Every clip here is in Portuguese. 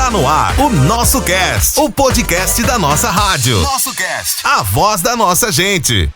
Está no ar o Nosso Cast, o podcast da nossa rádio. Nosso Cast, a voz da nossa gente.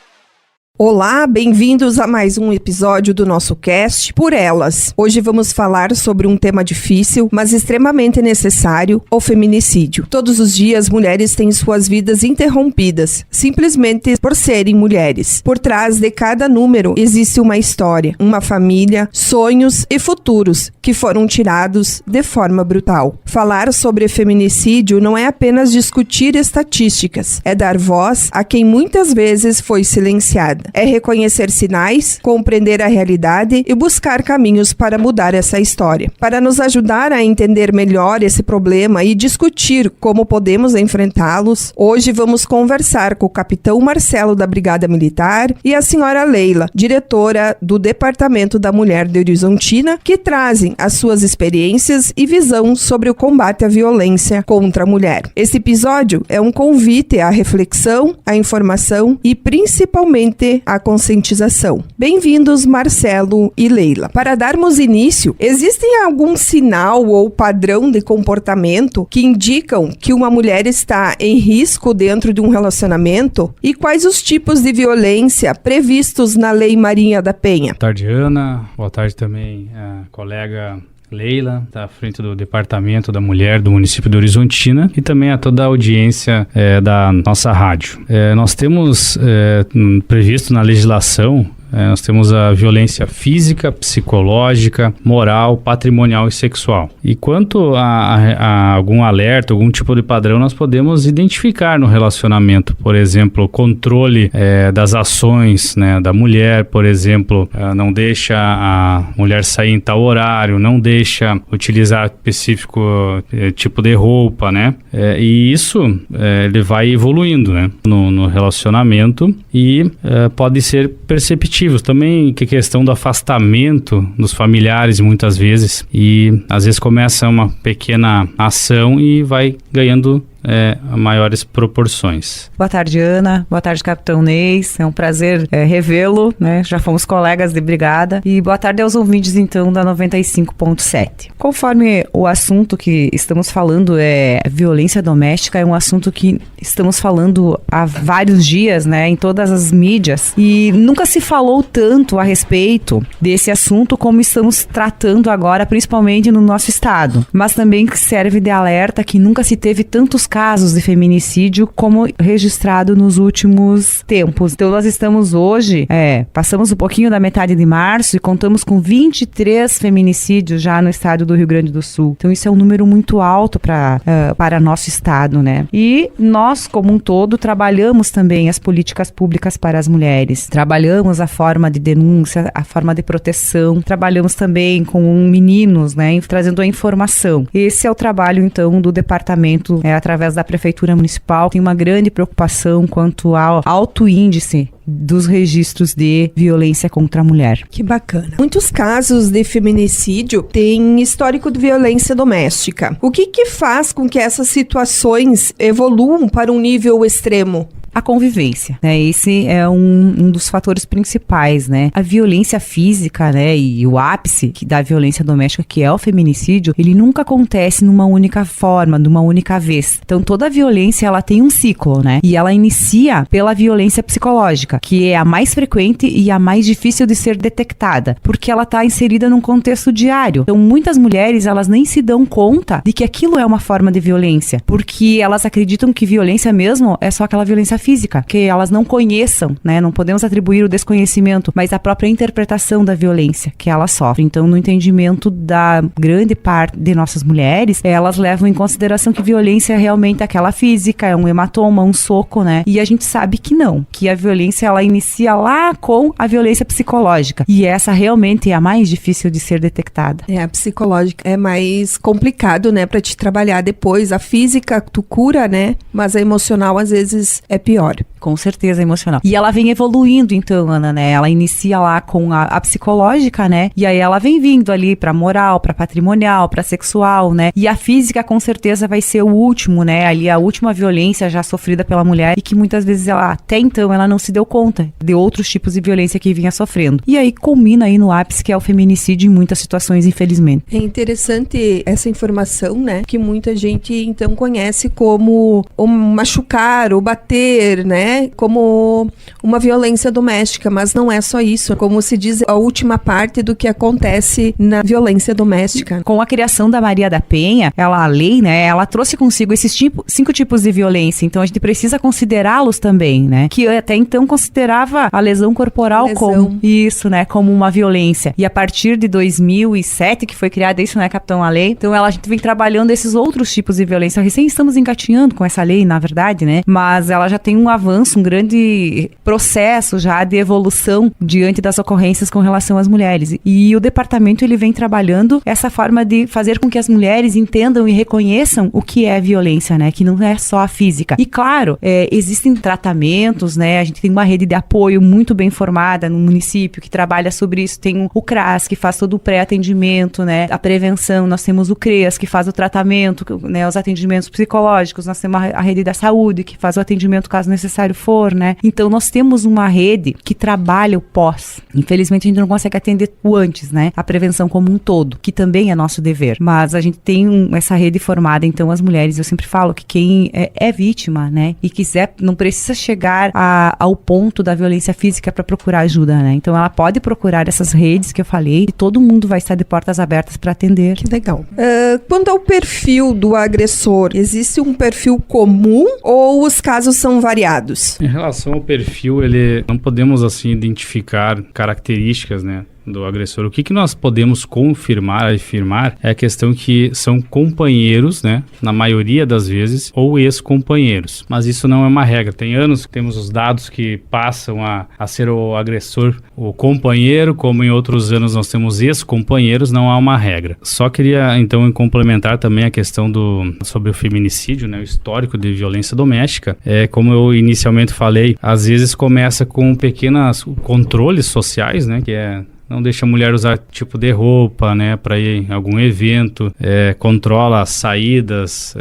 Olá, bem-vindos a mais um episódio do nosso cast Por Elas. Hoje vamos falar sobre um tema difícil, mas extremamente necessário, o feminicídio. Todos os dias, mulheres têm suas vidas interrompidas, simplesmente por serem mulheres. Por trás de cada número existe uma história, uma família, sonhos e futuros que foram tirados de forma brutal. Falar sobre feminicídio não é apenas discutir estatísticas, é dar voz a quem muitas vezes foi silenciada. É reconhecer sinais, compreender a realidade e buscar caminhos para mudar essa história. Para nos ajudar a entender melhor esse problema e discutir como podemos enfrentá-los, hoje vamos conversar com o capitão Marcelo da Brigada Militar e a senhora Leila, diretora do Departamento da Mulher de Horizontina, que trazem as suas experiências e visão sobre o combate à violência contra a mulher. Esse episódio é um convite à reflexão, à informação e principalmente a conscientização. Bem-vindos, Marcelo e Leila. Para darmos início, existem algum sinal ou padrão de comportamento que indicam que uma mulher está em risco dentro de um relacionamento? E quais os tipos de violência previstos na Lei Maria da Penha? Boa tarde, Ana. Boa tarde também a colega Leila, está à frente do Departamento da Mulher do município de Horizontina, e também a toda a audiência da nossa rádio. Nós temos previsto na legislação, nós temos a violência física, psicológica, moral, patrimonial e sexual. E quanto a algum alerta, algum tipo de padrão, nós podemos identificar no relacionamento. Por exemplo, controle das ações, né, da mulher, por exemplo, não deixa a mulher sair em tal horário, não deixa utilizar específico tipo de roupa, né? E isso ele vai evoluindo, né, no relacionamento e pode ser perceptível. Também que questão do afastamento dos familiares muitas vezes, e às vezes começa uma pequena ação e vai ganhando maiores proporções. Boa tarde, Ana. Boa tarde, Capitão Neis. É um prazer revê-lo, né? Já fomos colegas de brigada. E boa tarde aos ouvintes, então, da 95.7. Conforme o assunto que estamos falando violência doméstica, é um assunto que estamos falando há vários dias, né? Em todas as mídias. E nunca se falou tanto a respeito desse assunto como estamos tratando agora, principalmente no nosso estado. Mas também serve de alerta que nunca se teve tantos casos de feminicídio como registrado nos últimos tempos. Então nós estamos hoje, passamos um pouquinho da metade de março e contamos com 23 feminicídios já no estado do Rio Grande do Sul. Então isso é um número muito alto para nosso estado, né? E nós, como um todo, trabalhamos também as políticas públicas para as mulheres. Trabalhamos a forma de denúncia, a forma de proteção. Trabalhamos também com meninos, né? Trazendo a informação. Esse é o trabalho, então, do departamento, através da Prefeitura Municipal. Tem uma grande preocupação quanto ao alto índice dos registros de violência contra a mulher. Que bacana. Muitos casos de feminicídio têm histórico de violência doméstica. O que faz com que essas situações evoluam para um nível extremo? A convivência, né? Esse é um dos fatores principais, né? A violência física, né? E o ápice da violência doméstica, que é o feminicídio, ele nunca acontece numa única forma, numa única vez. Então, toda a violência, ela tem um ciclo, né? E ela inicia pela violência psicológica, que é a mais frequente e a mais difícil de ser detectada, porque ela está inserida num contexto diário. Então, muitas mulheres, elas nem se dão conta de que aquilo é uma forma de violência, porque elas acreditam que violência mesmo é só aquela violência física, que elas não conheçam, né? Não podemos atribuir o desconhecimento, mas a própria interpretação da violência que elas sofrem. Então, no entendimento da grande parte de nossas mulheres, elas levam em consideração que violência é realmente aquela física, é um hematoma, um soco, né? E a gente sabe que não, que a violência, ela inicia lá com a violência psicológica. E essa realmente é a mais difícil de ser detectada. A psicológica é mais complicado, né? Pra te trabalhar depois. A física, tu cura, né? Mas a emocional, às vezes, é pior. pior. Com certeza, emocional. E ela vem evoluindo, então, Ana, né? Ela inicia lá com a psicológica, né? E aí ela vem vindo ali pra moral, pra patrimonial, pra sexual, né? E a física, com certeza, vai ser o último, né? Ali a última violência já sofrida pela mulher e que muitas vezes ela, até então, ela não se deu conta de outros tipos de violência que vinha sofrendo. E aí culmina aí no ápice, que é o feminicídio em muitas situações, infelizmente. É interessante essa informação, né? Que muita gente, então, conhece como o machucar, o bater, né? Como uma violência doméstica, mas não é só isso. Como se diz, a última parte do que acontece na violência doméstica. Com a criação da Maria da Penha, a lei, né, ela trouxe consigo esses 5 tipos de violência, então a gente precisa considerá-los também, né? Que até então considerava a lesão corporal como isso, né, como uma violência. E a partir de 2007, que foi criada isso, né, Capitão, a lei, então a gente vem trabalhando esses outros tipos de violência. Recém estamos engatinhando com essa lei, na verdade, né? Mas ela já tem um avanço, um grande processo já de evolução diante das ocorrências com relação às mulheres. E o departamento, ele vem trabalhando essa forma de fazer com que as mulheres entendam e reconheçam o que é violência, né? Que não é só a física. E claro, existem tratamentos, né? A gente tem uma rede de apoio muito bem formada no município que trabalha sobre isso. Tem o CRAS, que faz todo o pré-atendimento, né? A prevenção. Nós temos o CREAS, que faz o tratamento, né? Os atendimentos psicológicos. Nós temos a rede da saúde, que faz o atendimento caso necessário for, né? Então nós temos uma rede que trabalha o pós. Infelizmente a gente não consegue atender o antes, né? A prevenção como um todo, que também é nosso dever. Mas a gente tem essa rede formada, então as mulheres, eu sempre falo que quem é vítima, né? E quiser, não precisa chegar ao ponto da violência física para procurar ajuda, né? Então ela pode procurar essas redes que eu falei e todo mundo vai estar de portas abertas para atender. Que legal. Quanto ao perfil do agressor, existe um perfil comum ou os casos são variados? Em relação ao perfil, não podemos assim identificar características, né, do agressor. O que nós podemos confirmar, afirmar, é a questão que são companheiros, né, na maioria das vezes, ou ex-companheiros. Mas isso não é uma regra. Tem anos que temos os dados que passam a ser o agressor, o companheiro, como em outros anos nós temos ex-companheiros, não há uma regra. Só queria, então, complementar também a questão sobre o feminicídio, né, o histórico de violência doméstica. Como eu inicialmente falei, às vezes começa com pequenos controles sociais, né, que não deixa a mulher usar tipo de roupa, né, para ir em algum evento, controla as saídas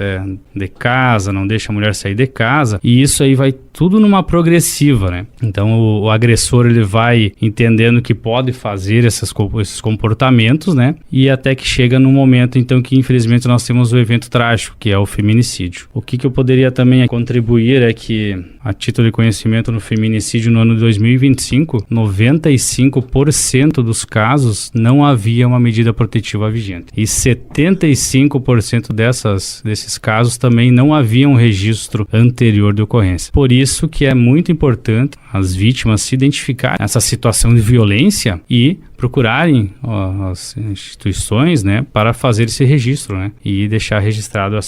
de casa, não deixa a mulher sair de casa, e isso aí vai tudo numa progressiva, né? Então o agressor, ele vai entendendo que pode fazer esses comportamentos, né, e até que chega no momento, então, que infelizmente nós temos o evento trágico, que é o feminicídio. O que eu poderia também contribuir é que, a título de conhecimento, no feminicídio no ano de 2025, 95% dos casos não havia uma medida protetiva vigente. E 75% desses casos também não havia um registro anterior de ocorrência. Por isso que é muito importante as vítimas se identificarem nessa situação de violência e procurarem as instituições, né, para fazer esse registro, né, e deixar registrado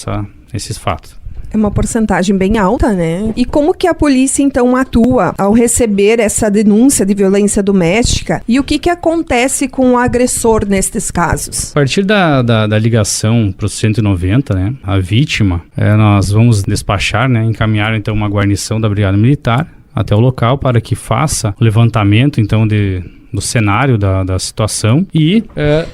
esses fatos. É uma porcentagem bem alta, né? E como que a polícia, então, atua ao receber essa denúncia de violência doméstica? E o que acontece com o agressor nestes casos? A partir da ligação para o 190, né, a vítima, nós vamos despachar, né, encaminhar, então, uma guarnição da Brigada Militar até o local para que faça o levantamento, então, do cenário da situação e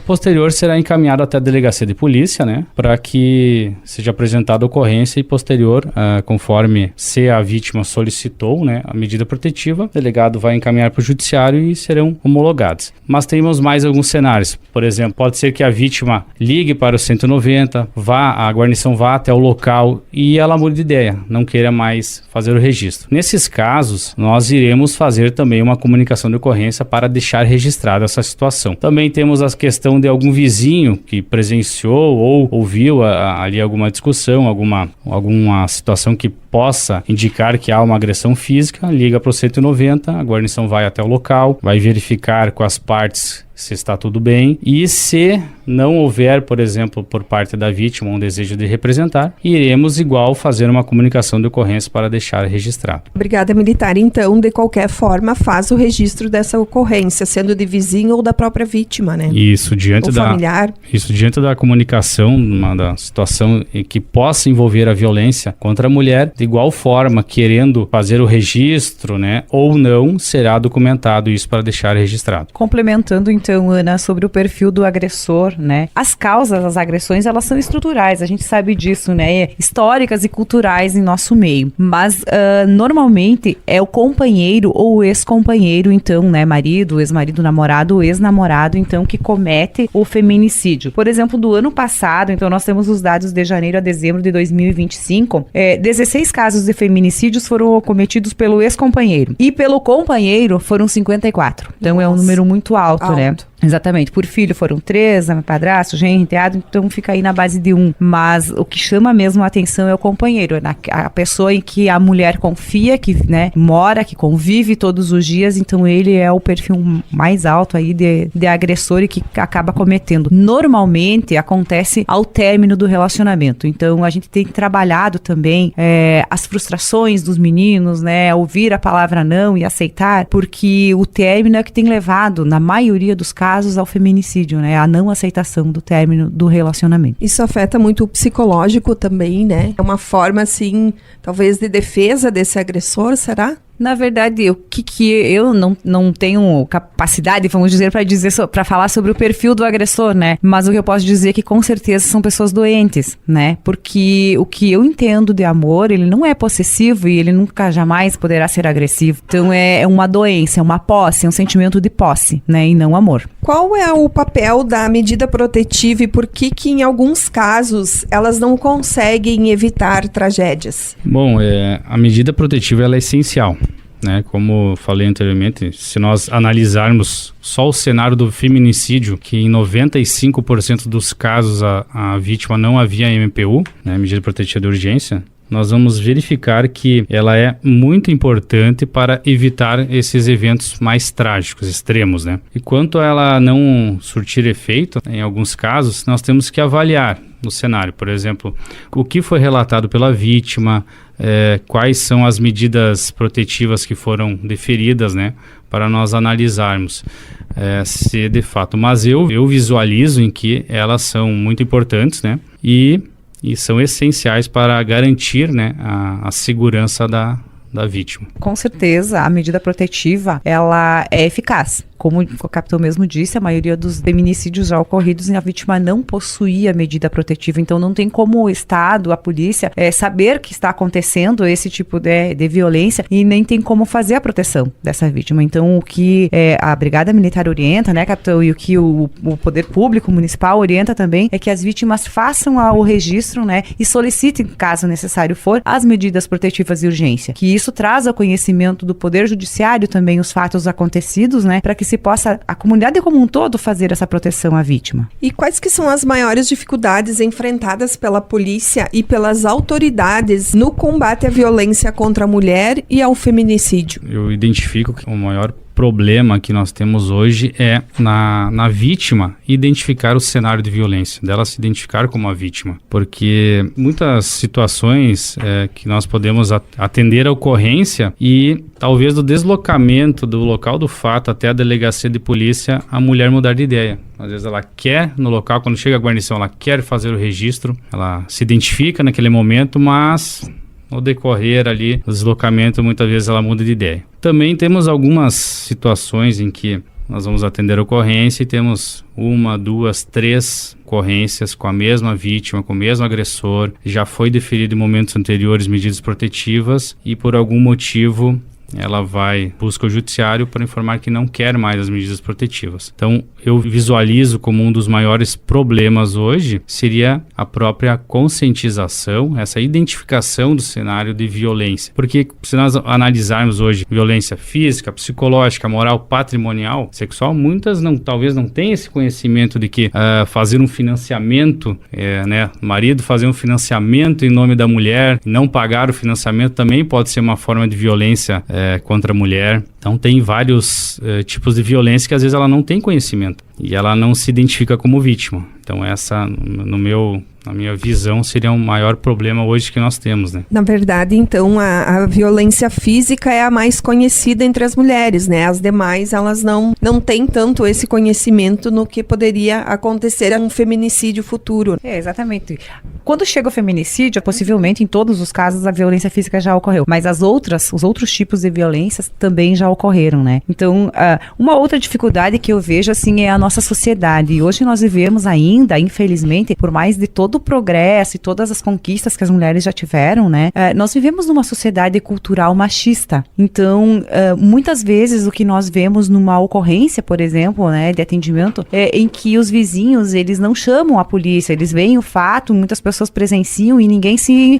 posterior será encaminhado até a delegacia de polícia, né, para que seja apresentada a ocorrência e posterior, conforme se a vítima solicitou, né, a medida protetiva, o delegado vai encaminhar para o judiciário e serão homologados. Mas temos mais alguns cenários. Por exemplo, pode ser que a vítima ligue para o 190, a guarnição vá até o local e ela mude de ideia, não queira mais fazer o registro. Nesses casos, nós iremos fazer também uma comunicação de ocorrência para deixar registrada essa situação. Também temos a questão de algum vizinho que presenciou ou ouviu ali alguma discussão, alguma situação que possa indicar que há uma agressão física, liga para o 190, a guarnição vai até o local, vai verificar com as partes se está tudo bem, e se não houver, por exemplo, por parte da vítima um desejo de representar, iremos igual fazer uma comunicação de ocorrência para deixar registrado. Brigada Militar, então, de qualquer forma, faz o registro dessa ocorrência, sendo de vizinho ou da própria vítima, né? Isso, diante da comunicação, da situação que possa envolver a violência contra a mulher, de igual forma, querendo fazer o registro, né, ou não, será documentado isso para deixar registrado. Complementando, então, Ana, sobre o perfil do agressor, né? As causas das agressões, elas são estruturais, a gente sabe disso, né? Históricas e culturais em nosso meio. Mas, normalmente, é o companheiro ou o ex-companheiro, então, né? Marido, ex-marido, namorado, ex-namorado, então, que comete o feminicídio. Por exemplo, do ano passado, então, nós temos os dados de janeiro a dezembro de 2025, 16 casos de feminicídios foram cometidos pelo ex-companheiro. E pelo companheiro foram 54. Então, nossa, é um número muito alto, né? Exatamente. Por filho foram 3, padrasto, genro, enteado, então fica aí na base de 1. Mas o que chama mesmo a atenção é o companheiro, a pessoa em que a mulher confia, que, né, mora, que convive todos os dias, então ele é o perfil mais alto aí de agressor e que acaba cometendo. Normalmente acontece ao término do relacionamento, então a gente tem trabalhado também as frustrações dos meninos, né, ouvir a palavra não e aceitar, porque o término é que tem levado, na maioria dos casos, ao feminicídio, né? A não aceitação do término do relacionamento. Isso afeta muito o psicológico também, né? É uma forma, assim, talvez de defesa desse agressor, será? Na verdade, o que eu não tenho capacidade, vamos dizer, para falar sobre o perfil do agressor, né? Mas o que eu posso dizer é que com certeza são pessoas doentes, né? Porque o que eu entendo de amor, ele não é possessivo e ele nunca jamais poderá ser agressivo. Então é uma doença, é uma posse, é um sentimento de posse, né? E não amor. Qual é o papel da medida protetiva e por que em alguns casos elas não conseguem evitar tragédias? Bom, a medida protetiva ela é essencial. Né, como falei anteriormente, se nós analisarmos só o cenário do feminicídio, que em 95% dos casos a vítima não havia MPU, né, medida protetiva de urgência, nós vamos verificar que ela é muito importante para evitar esses eventos mais trágicos, extremos, né? E quanto a ela não surtir efeito, em alguns casos, nós temos que avaliar no cenário, por exemplo, o que foi relatado pela vítima, quais são as medidas protetivas que foram deferidas, né, para nós analisarmos se de fato. Mas eu visualizo em que elas são muito importantes, né, e são essenciais para garantir, né, a segurança da vítima. Com certeza, a medida protetiva, ela é eficaz. Como o capitão mesmo disse, a maioria dos feminicídios já ocorridos, a vítima não possuía medida protetiva, então não tem como o Estado, a polícia, saber que está acontecendo esse tipo de violência e nem tem como fazer a proteção dessa vítima. Então, o que a Brigada Militar orienta, né, capitão, e o que o Poder Público Municipal orienta também, é que as vítimas façam o registro, né, e solicitem, caso necessário for, as medidas protetivas de urgência. Que isso traz ao conhecimento do Poder Judiciário também os fatos acontecidos, né, para que se possa, a comunidade como um todo, fazer essa proteção à vítima. E quais que são as maiores dificuldades enfrentadas pela polícia e pelas autoridades no combate à violência contra a mulher e ao feminicídio? Eu identifico que o maior problema que nós temos hoje é na vítima identificar o cenário de violência, dela se identificar como a vítima, porque muitas situações que nós podemos atender a ocorrência e talvez do deslocamento do local do fato até a delegacia de polícia, a mulher mudar de ideia. Às vezes ela quer no local, quando chega a guarnição, ela quer fazer o registro, ela se identifica naquele momento, mas no decorrer ali do deslocamento, muitas vezes ela muda de ideia. Também temos algumas situações em que nós vamos atender a ocorrência e temos 1, 2, 3 ocorrências com a mesma vítima, com o mesmo agressor. Já foi deferido em momentos anteriores medidas protetivas e por algum motivo ela busca o judiciário para informar que não quer mais as medidas protetivas. Então, eu visualizo como um dos maiores problemas hoje seria a própria conscientização, essa identificação do cenário de violência. Porque se nós analisarmos hoje violência física, psicológica, moral, patrimonial, sexual, muitas talvez não tenham esse conhecimento de que fazer um financiamento, marido fazer um financiamento em nome da mulher, não pagar o financiamento também pode ser uma forma de violência contra a mulher. Então tem vários tipos de violência que às vezes ela não tem conhecimento. e ela não se identifica como vítima. Então essa, na minha visão, seria um maior problema hoje que nós temos, né? Na verdade, então, a violência física é a mais conhecida entre as mulheres, né? As demais, elas não têm tanto esse conhecimento no que poderia acontecer a um feminicídio futuro. Exatamente. Quando chega o feminicídio, possivelmente em todos os casos a violência física já ocorreu, mas os outros tipos de violências também já ocorreram, né? Então, uma outra dificuldade que eu vejo, assim, é a nossa sociedade. E hoje nós vivemos ainda, infelizmente, por mais de todo o progresso e todas as conquistas que as mulheres já tiveram, né? Nós vivemos numa sociedade cultural machista. Então, muitas vezes o que nós vemos numa ocorrência, por exemplo, né, de atendimento, é em que os vizinhos, eles não chamam a polícia, eles veem o fato, muitas pessoas presenciam e ninguém se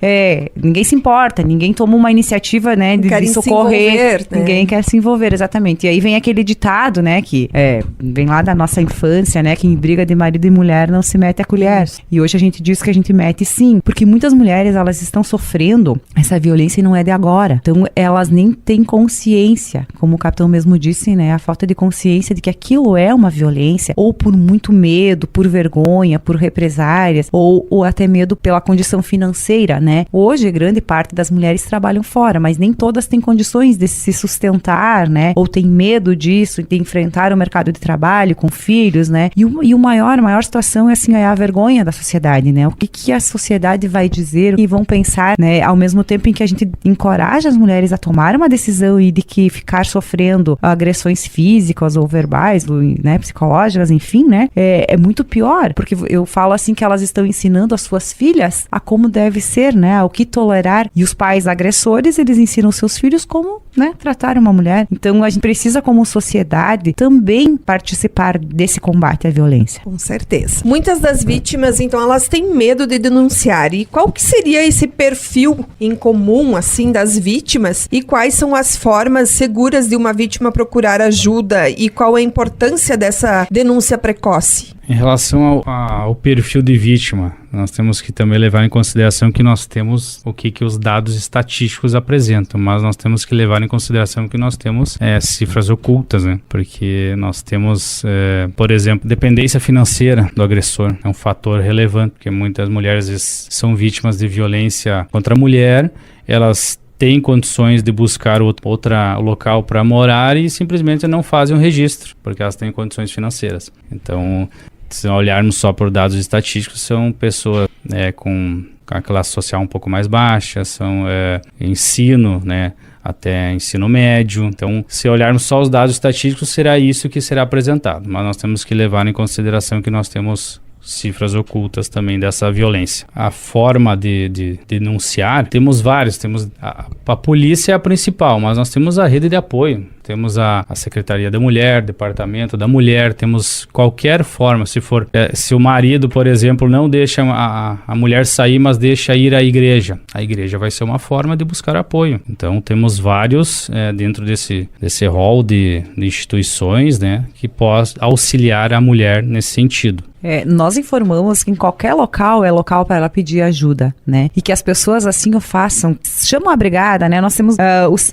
importa, ninguém toma uma iniciativa, né, de socorrer, ninguém quer se envolver, exatamente. E aí vem aquele ditado, né, que vem lá da nossa infância, né, que em briga de marido e mulher não se mete a colher. E hoje a gente diz que a gente mete sim, porque muitas mulheres, elas estão sofrendo essa violência e não é de agora. Então, elas nem têm consciência, como o capitão mesmo disse, né, a falta de consciência de que aquilo é uma violência, ou por muito medo, por vergonha, por represárias, ou até medo pela condição financeira, né? Hoje, grande parte das mulheres trabalham fora, mas nem todas têm condições de se sustentar, né? Ou têm medo disso, de enfrentar o mercado de trabalho com filhos, né? E a maior situação é, assim, a vergonha da sociedade, né? O que a sociedade vai dizer e vão pensar, né? Ao mesmo tempo em que a gente encoraja as mulheres a tomar uma decisão e de que ficar sofrendo agressões físicas ou verbais, né? Psicológicas, enfim, né? É muito pior, porque eu falo assim que elas estão ensinando as suas filhas a como deve ser, né? O que tolerar. E os pais agressores, eles ensinam seus filhos como, né? Tratar uma mulher. Então, a gente precisa, como sociedade, também participar desse combate à violência. Com certeza. Muitas das vítimas, então, elas têm medo de denunciar. E qual que seria esse perfil em comum, assim, das vítimas? E quais são as formas seguras de uma vítima procurar ajuda? E qual a importância dessa denúncia precoce? Em relação ao perfil de vítima, nós temos que também levar em consideração que nós temos o que os dados estatísticos apresentam, mas nós temos que levar em consideração que nós temos cifras ocultas, né? Porque nós temos, por exemplo, dependência financeira do agressor, é um fator relevante, porque muitas mulheres às vezes são vítimas de violência contra a mulher, elas têm condições de buscar outro local para morar e simplesmente não fazem o registro, porque elas têm condições financeiras. Então, se olharmos só por dados estatísticos, são pessoas com a classe social um pouco mais baixa, são ensino, né, até ensino médio. Então, se olharmos só os dados estatísticos, será isso que será apresentado. Mas nós temos que levar em consideração que nós temos cifras ocultas também dessa violência. A forma de denunciar, temos vários, temos a polícia é a principal, mas nós temos a rede de apoio, temos a Secretaria da Mulher, Departamento da Mulher, temos qualquer forma, se o marido, por exemplo, não deixa a mulher sair, mas deixa ir à igreja, a igreja vai ser uma forma de buscar apoio. Então, temos vários dentro desse rol de instituições, né, que possam auxiliar a mulher nesse sentido. Nós informamos que em qualquer local é local para ela pedir ajuda, né? E que as pessoas assim o façam. Chamam a brigada, né? Nós temos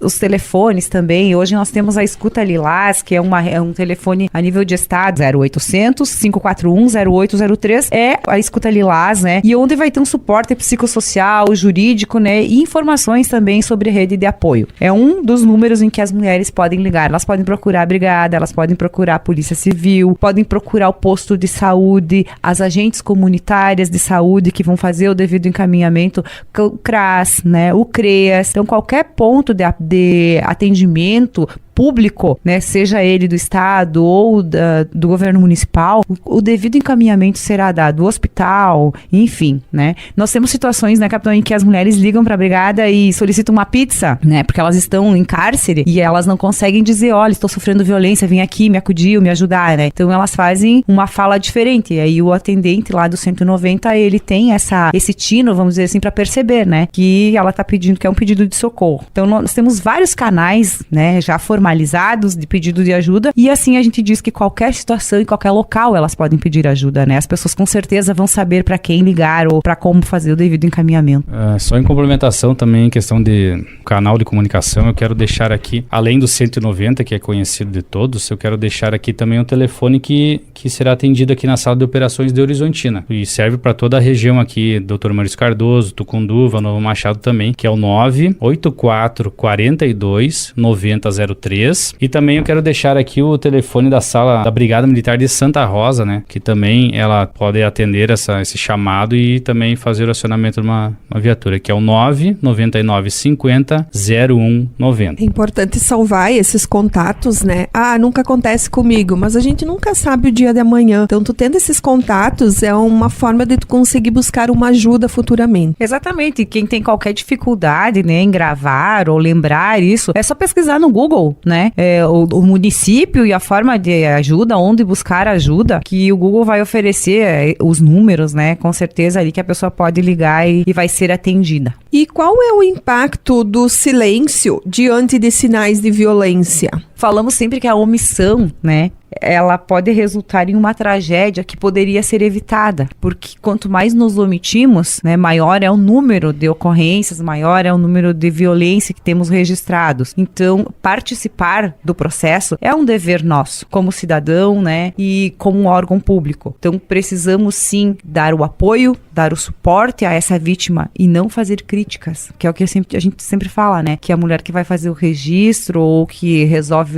os telefones também. Hoje nós temos a Escuta Lilás, que é um telefone a nível de estado, 0800 541 0803. É a Escuta Lilás, né? E onde vai ter um suporte psicossocial, jurídico, né? E informações também sobre rede de apoio. É um dos números em que as mulheres podem ligar. Elas podem procurar a brigada, elas podem procurar a Polícia Civil, podem procurar o posto de saúde, as agentes comunitárias de saúde que vão fazer o devido encaminhamento, o CRAS, né, o CREAS. Então, qualquer ponto de atendimento público, né, seja ele do estado ou do governo municipal, o devido encaminhamento será dado, o hospital, enfim, né. Nós temos situações, né, capitão, em que as mulheres ligam para a brigada e solicitam uma pizza, né, porque elas estão em cárcere e elas não conseguem dizer, olha, estou sofrendo violência, vem aqui me acudir, me ajudar, né. Então, elas fazem uma fala diferente, e aí o atendente lá do 190, ele tem esse tino, vamos dizer assim, para perceber, né, que ela está pedindo, que é um pedido de socorro. Então, nós temos vários canais, né, já formados formalizados de pedido de ajuda, e assim a gente diz que qualquer situação, em qualquer local, elas podem pedir ajuda, né? As pessoas com certeza vão saber para quem ligar ou para como fazer o devido encaminhamento. Só em complementação também, em questão de canal de comunicação, eu quero deixar aqui, além do 190, que é conhecido de todos, eu quero deixar aqui também um telefone que será atendido aqui na sala de operações de Horizontina, e serve para toda a região aqui, Dr. Maurício Cardoso, Tucunduva, Novo Machado também, que é o 984 42 9003, e também eu quero deixar aqui o telefone da sala da Brigada Militar de Santa Rosa, né, que também ela pode atender esse chamado e também fazer o acionamento de uma viatura, que é o 999 50 0190. É importante salvar esses contatos, né? Nunca acontece comigo, mas a gente nunca sabe o dia de amanhã. Então, tu tendo esses contatos é uma forma de tu conseguir buscar uma ajuda futuramente. Exatamente. Quem tem qualquer dificuldade, né, em gravar ou lembrar isso, é só pesquisar no Google, né? O município e a forma de ajuda, onde buscar ajuda, que o Google vai oferecer os números, né? Com certeza ali que a pessoa pode ligar e vai ser atendida. E qual é o impacto do silêncio diante de sinais de violência? Falamos sempre que a omissão, né, ela pode resultar em uma tragédia que poderia ser evitada, porque quanto mais nos omitimos, né, maior é o número de ocorrências, maior é o número de violência que temos registrados. Então, participar do processo é um dever nosso, como cidadão, né, e como um órgão público. Então, precisamos sim dar o apoio, dar o suporte a essa vítima e não fazer críticas, que é o que a gente sempre fala, né, que a mulher que vai fazer o registro ou que resolve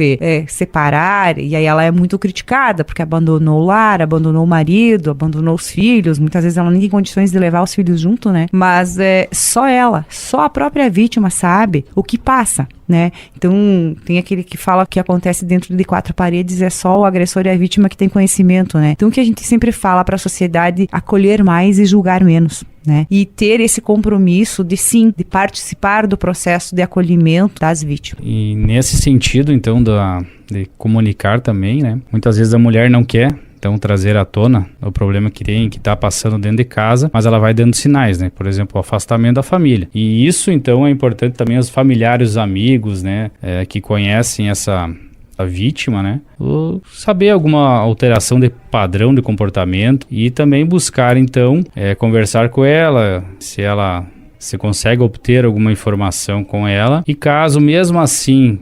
separar, e aí ela é muito criticada, porque abandonou o lar, abandonou o marido, abandonou os filhos, muitas vezes ela nem tem condições de levar os filhos junto, né? Mas só a própria vítima sabe o que passa, né? Então, tem aquele que fala que acontece dentro de 4 paredes, é só o agressor e a vítima que tem conhecimento, né? Então, o que a gente sempre fala para a sociedade, acolher mais e julgar menos, né? E ter esse compromisso de participar do processo de acolhimento das vítimas. E nesse sentido, então, de comunicar também, né? Muitas vezes a mulher não quer, então, trazer à tona o problema que está passando dentro de casa, mas ela vai dando sinais, né? Por exemplo, o afastamento da família. E isso, então, é importante também os familiares, os amigos, né? Que conhecem a vítima, né? Saber alguma alteração de padrão de comportamento e também buscar, então, conversar com ela, se consegue obter alguma informação com ela, e caso mesmo assim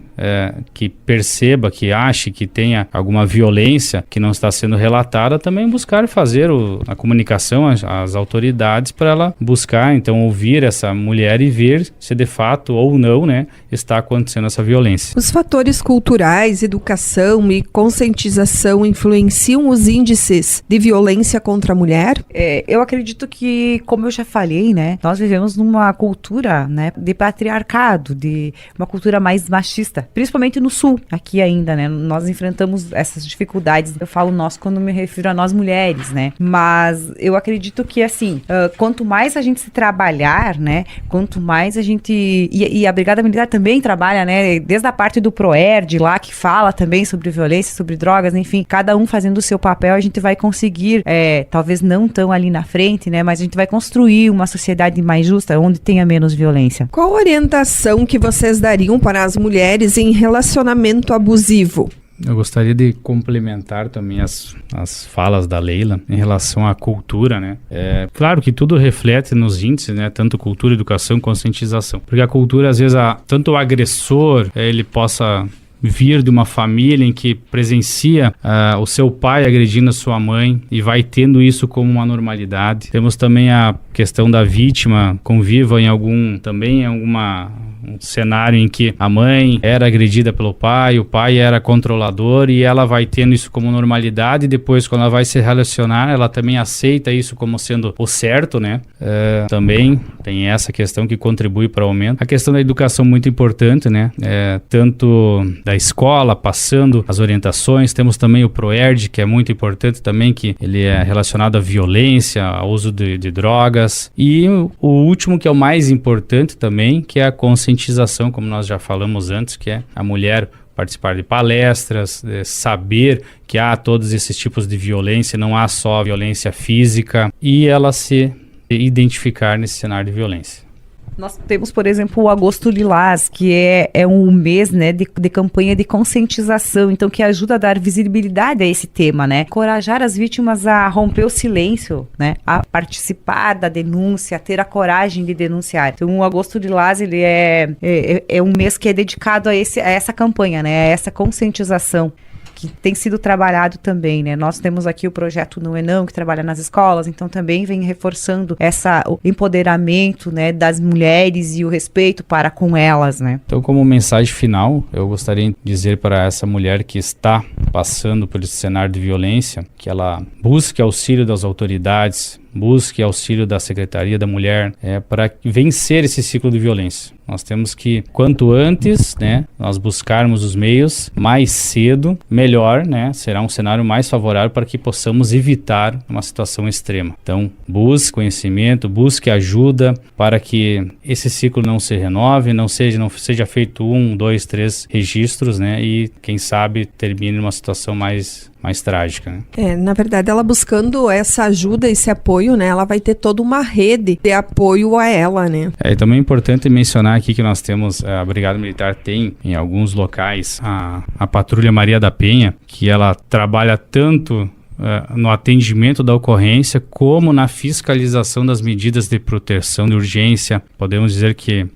que perceba, que ache que tenha alguma violência que não está sendo relatada, também buscar fazer a comunicação às autoridades para ela buscar, então, ouvir essa mulher e ver se de fato ou não, né, está acontecendo essa violência. Os fatores culturais, educação e conscientização influenciam os índices de violência contra a mulher? Eu acredito que, como eu já falei, né, nós vivemos numa cultura, né, de patriarcado, de uma cultura mais machista, principalmente no sul, aqui ainda, né, nós enfrentamos essas dificuldades. Eu falo nós quando me refiro a nós mulheres, né, mas eu acredito que, assim, quanto mais a gente se trabalhar, né, quanto mais a gente, e a Brigada Militar também trabalha, né, desde a parte do PROERD lá, que fala também sobre violência, sobre drogas, enfim, cada um fazendo o seu papel, a gente vai conseguir, talvez não tão ali na frente, né, mas a gente vai construir uma sociedade mais justa, onde tenha menos violência. Qual a orientação que vocês dariam para as mulheres em relacionamento abusivo? Eu gostaria de complementar também as falas da Leila em relação à cultura, né? Claro que tudo reflete nos índices, né? Tanto cultura, educação, conscientização. Porque a cultura, às vezes, tanto o agressor, ele possa vir de uma família em que presencia o seu pai agredindo a sua mãe e vai tendo isso como uma normalidade. Temos também a questão da vítima, conviva em algum um cenário em que a mãe era agredida pelo pai, o pai era controlador e ela vai tendo isso como normalidade, e depois quando ela vai se relacionar, ela também aceita isso como sendo o certo, né? Também tem essa questão que contribui para o aumento. A questão da educação muito importante, né? Tanto da escola, passando as orientações, temos também o PROERD, que é muito importante também, que ele é relacionado à violência, ao uso de drogas, e o último, que é o mais importante também, que é a conscientização, como nós já falamos antes, que é a mulher participar de palestras, saber que há todos esses tipos de violência, não há só violência física, e ela se identificar nesse cenário de violência. Nós temos, por exemplo, o Agosto Lilás, que é um mês, né, de campanha de conscientização, então que ajuda a dar visibilidade a esse tema, né? Encorajar as vítimas a romper o silêncio, né? A participar da denúncia, a ter a coragem de denunciar. Então, o Agosto Lilás, ele é um mês que é dedicado a essa campanha, né? A essa conscientização, que tem sido trabalhado também, né? Nós temos aqui o projeto Não é Não, que trabalha nas escolas, então também vem reforçando o empoderamento, né, das mulheres e o respeito para com elas, né? Então, como mensagem final, eu gostaria de dizer para essa mulher que está passando por esse cenário de violência, que ela busque auxílio das autoridades, busque auxílio da Secretaria da Mulher, para vencer esse ciclo de violência. Nós temos que, quanto antes, né, nós buscarmos os meios, mais cedo, melhor, né, será um cenário mais favorável para que possamos evitar uma situação extrema. Então, busque conhecimento, busque ajuda para que esse ciclo não se renove, não seja feito 1, 2, 3 registros, né, e quem sabe termine numa situação mais trágica, né? Na verdade, ela buscando essa ajuda, esse apoio, né? Ela vai ter toda uma rede de apoio a ela, né? E também é importante mencionar aqui que nós temos, a Brigada Militar tem em alguns locais a Patrulha Maria da Penha, que ela trabalha tanto no atendimento da ocorrência como na fiscalização das medidas de proteção de urgência. Podemos dizer que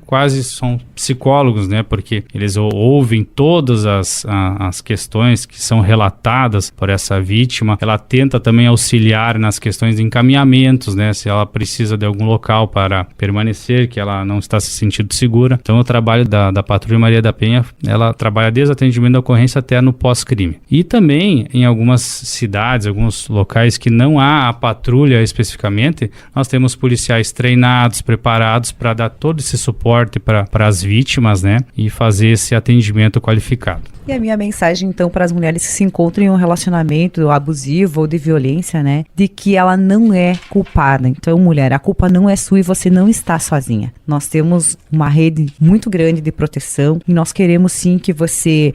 quase são psicólogos, né? Porque eles ouvem todas as questões que são relatadas por essa vítima. Ela tenta também auxiliar nas questões de encaminhamentos, né? Se ela precisa de algum local para permanecer, que ela não está se sentindo segura. Então, o trabalho da Patrulha Maria da Penha, ela trabalha desde o atendimento da ocorrência até no pós-crime. E também, em algumas cidades, alguns locais que não há a patrulha especificamente, nós temos policiais treinados, preparados para dar todo esse suporte para as vítimas, né? E fazer esse atendimento qualificado. E a minha mensagem, então, para as mulheres que se encontram em um relacionamento abusivo ou de violência, né? De que ela não é culpada. Então, mulher, a culpa não é sua e você não está sozinha. Nós temos uma rede muito grande de proteção e nós queremos sim que você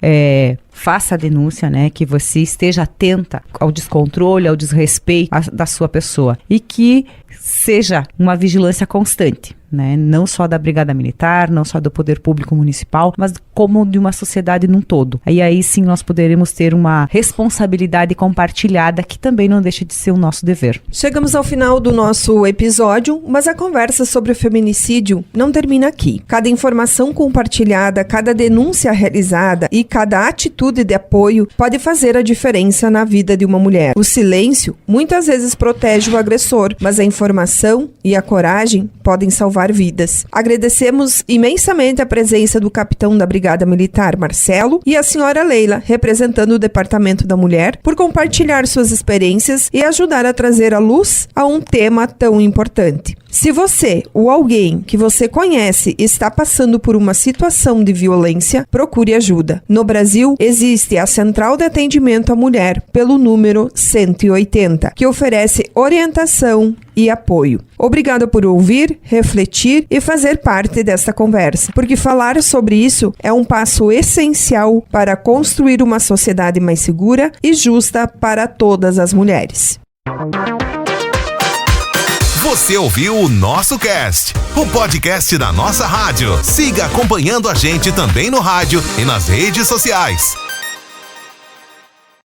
faça a denúncia, né? Que você esteja atenta ao descontrole, ao desrespeito da sua pessoa. E que seja uma vigilância constante, né? Não só da Brigada Militar, não só do Poder Público Municipal, mas como de uma sociedade num todo. E aí sim nós poderemos ter uma responsabilidade compartilhada que também não deixa de ser o nosso dever. Chegamos ao final do nosso episódio, mas a conversa sobre o feminicídio não termina aqui. Cada informação compartilhada, cada denúncia realizada e cada atitude de apoio pode fazer a diferença na vida de uma mulher. O silêncio muitas vezes protege o agressor, mas a informação e a coragem podem salvar vidas. Agradecemos imensamente a presença do capitão da Brigada Militar, Marcelo, e a senhora Leila, representando o Departamento da Mulher, por compartilhar suas experiências e ajudar a trazer à luz a um tema tão importante. Se você ou alguém que você conhece está passando por uma situação de violência, procure ajuda. No Brasil, existe a Central de Atendimento à Mulher, pelo número 180, que oferece orientação e apoio. Obrigada por ouvir, refletir e fazer parte desta conversa, porque falar sobre isso é um passo essencial para construir uma sociedade mais segura e justa para todas as mulheres. Você ouviu o Nosso Cast, o podcast da nossa rádio. Siga acompanhando a gente também no rádio e nas redes sociais.